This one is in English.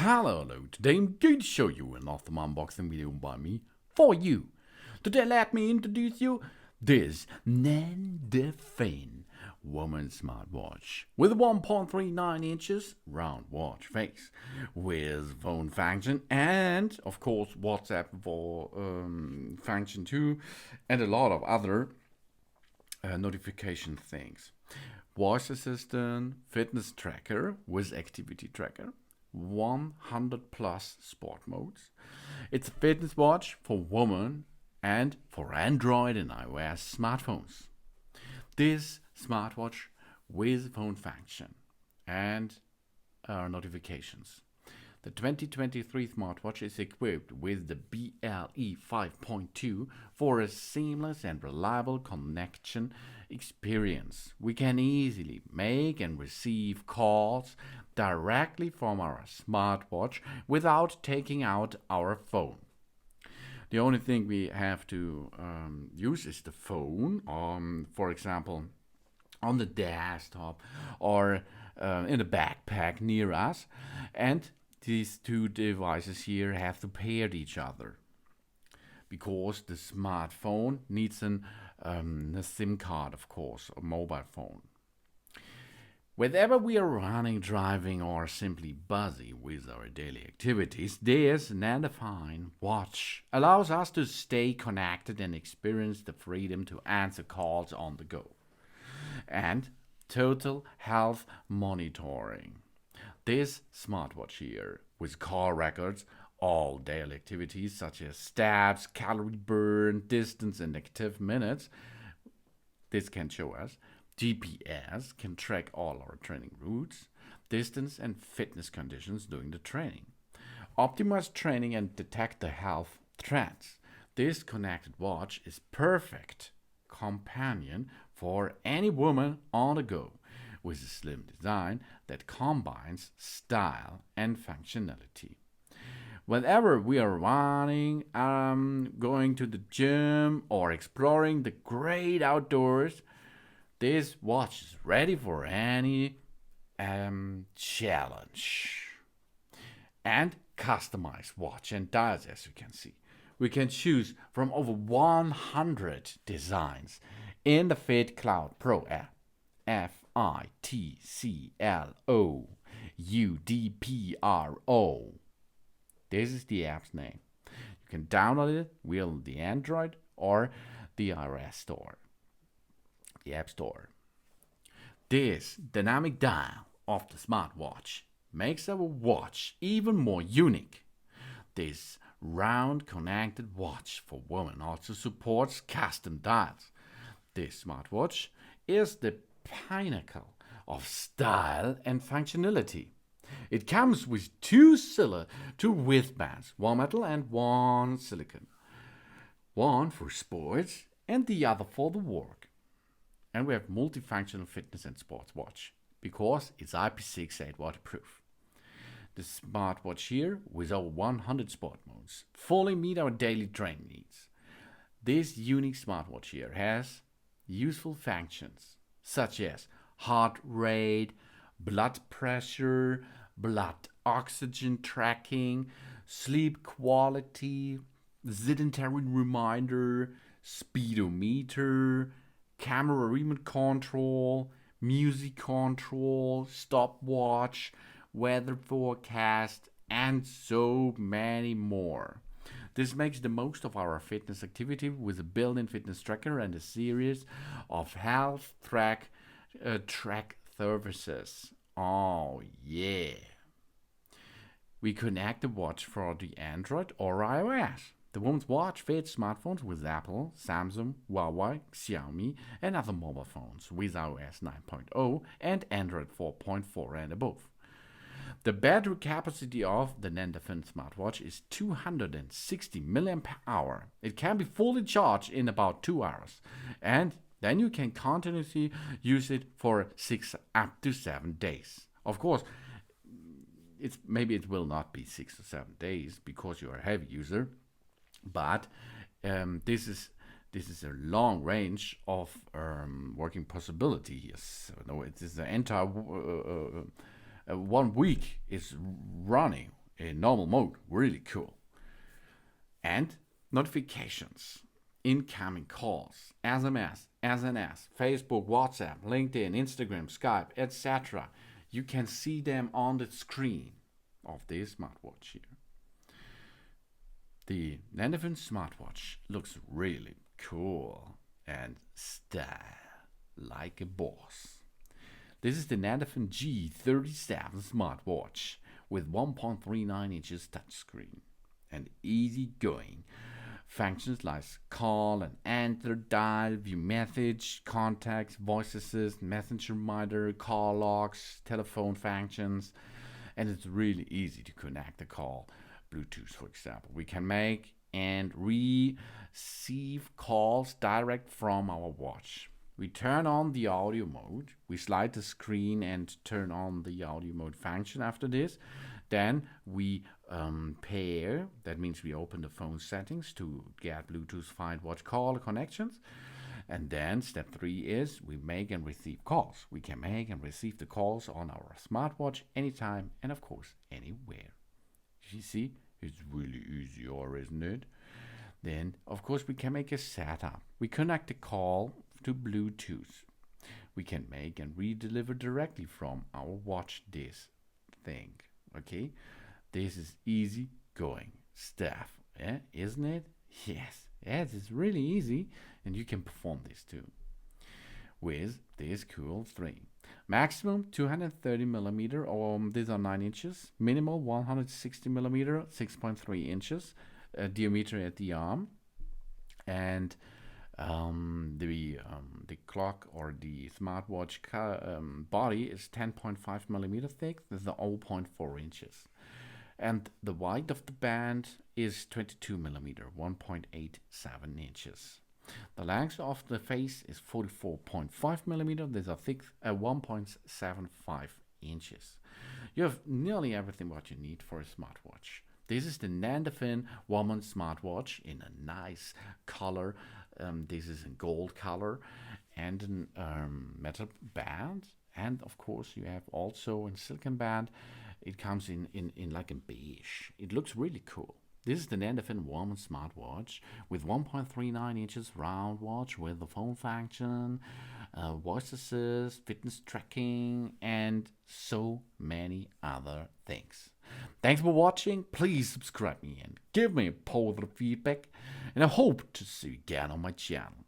Hello, today I'm going to show you an awesome unboxing video by me, for you. Today let me introduce you this Nendefin woman's smartwatch with a 1.39 inches round watch face with phone function and of course WhatsApp for function too, and a lot of other notification things. Voice assistant, fitness tracker with activity tracker, 100 plus sport modes. It's a fitness watch for women and for Android and iOS smartphones. This smartwatch with phone function and notifications. The 2023 smartwatch is equipped with the BLE 5.2 for a seamless and reliable connection experience. We can easily make and receive calls directly from our smartwatch without taking out our phone. The only thing we have to use is the phone, for example, on the desktop or in a backpack near us, and these two devices here have to pair each other because the smartphone needs a SIM card, of course, a mobile phone. Whenever we are running, driving, or simply busy with our daily activities, this Nendefin watch allows us to stay connected and experience the freedom to answer calls on the go. And total health monitoring. This smartwatch here, with call records, all daily activities such as steps, calorie burn, distance, and active minutes, this can show us. GPS can track all our training routes, distance, and fitness conditions during the training. Optimize training and detect the health threats. This connected watch is perfect companion for any woman on the go, with a slim design that combines style and functionality. Whenever we are running, going to the gym, or exploring the great outdoors, this watch is ready for any challenge. And customized watch and dials, as you can see. We can choose from over 100 designs in the FitCloudpro app. FitCloudpro. This is the app's name. You can download it via the Android or the iOS store, the App Store. This dynamic dial of the smartwatch makes our watch even more unique. This round connected watch for women also supports custom dials. This smartwatch is the pinnacle of style and functionality. It comes with two wristbands, one metal and one silicone. One for sports and the other for the work. And we have multifunctional fitness and sports watch because it's IP68 waterproof. The smartwatch here, with over 100 sport modes, fully meet our daily training needs. This unique smartwatch here has useful functions such as heart rate, blood pressure, blood oxygen tracking, sleep quality, sedentary reminder, speedometer, camera remote control, music control, stopwatch, weather forecast, and so many more. This makes the most of our fitness activity with a built-in fitness tracker and a series of health track services. Oh yeah! We connect the watch for the Android or iOS. The woman's watch fits smartphones with Apple, Samsung, Huawei, Xiaomi, and other mobile phones with iOS 9.0 and Android 4.4 and above. The battery capacity of the Nendefin smartwatch is 260 mAh. It can be fully charged in about 2 hours, and then you can continuously use it for 6 up to 7 days. Of course, maybe it will not be 6 or 7 days because you're a heavy user, but this is a long range of working possibility here. So no, it is the entire 1 week is running in normal mode, really cool. And notifications, incoming calls, SMS, SNS, Facebook, WhatsApp, LinkedIn, Instagram, Skype, etc. You can see them on the screen of this smartwatch here. The Nendefin smartwatch looks really cool and style like a boss. This is the Nendefin G37 smartwatch with 1.39 inches touchscreen and easy-going functions like call and enter, dial, view message, contacts, voice assist, messenger reminder, call logs, telephone functions, and it's really easy to connect the call. Bluetooth, for example. We can make and receive calls direct from our watch. We turn on the audio mode. We slide the screen and turn on the audio mode function after this. Then we pair. That means we open the phone settings to get Bluetooth find watch call connections. And then step 3 is we make and receive calls. We can make and receive the calls on our smartwatch anytime and of course anywhere. You see, it's really easy, isn't it? Then, of course, we can make a setup. We connect the call to Bluetooth. We can make and redeliver directly from our watch this thing. Okay? This is easy going stuff, isn't it? Yes, it's really easy, and you can perform this too with this cool string. Maximum 230 millimeter, or these are 9 inches. Minimal 160 millimeter, 6.3 inches diameter at the arm, and the clock or the smartwatch body is 10.5 millimeter thick. This is 0.4 inches, and the width of the band is 22 millimeter, 1.87 inches. The length of the face is 44.5 millimeter. These are thick at 1.75 inches. You have nearly everything what you need for a smartwatch. This is the Nendefin woman smartwatch in a nice color. This is in gold color and a metal band. And of course you have also in silicone band. It comes in like a beige. It looks really cool. This is the Nendefin woman smartwatch with 1.39 inches round watch with the phone function, voice assist, fitness tracking, and so many other things. Thanks for watching. Please subscribe me and give me a positive feedback. And I hope to see you again on my channel.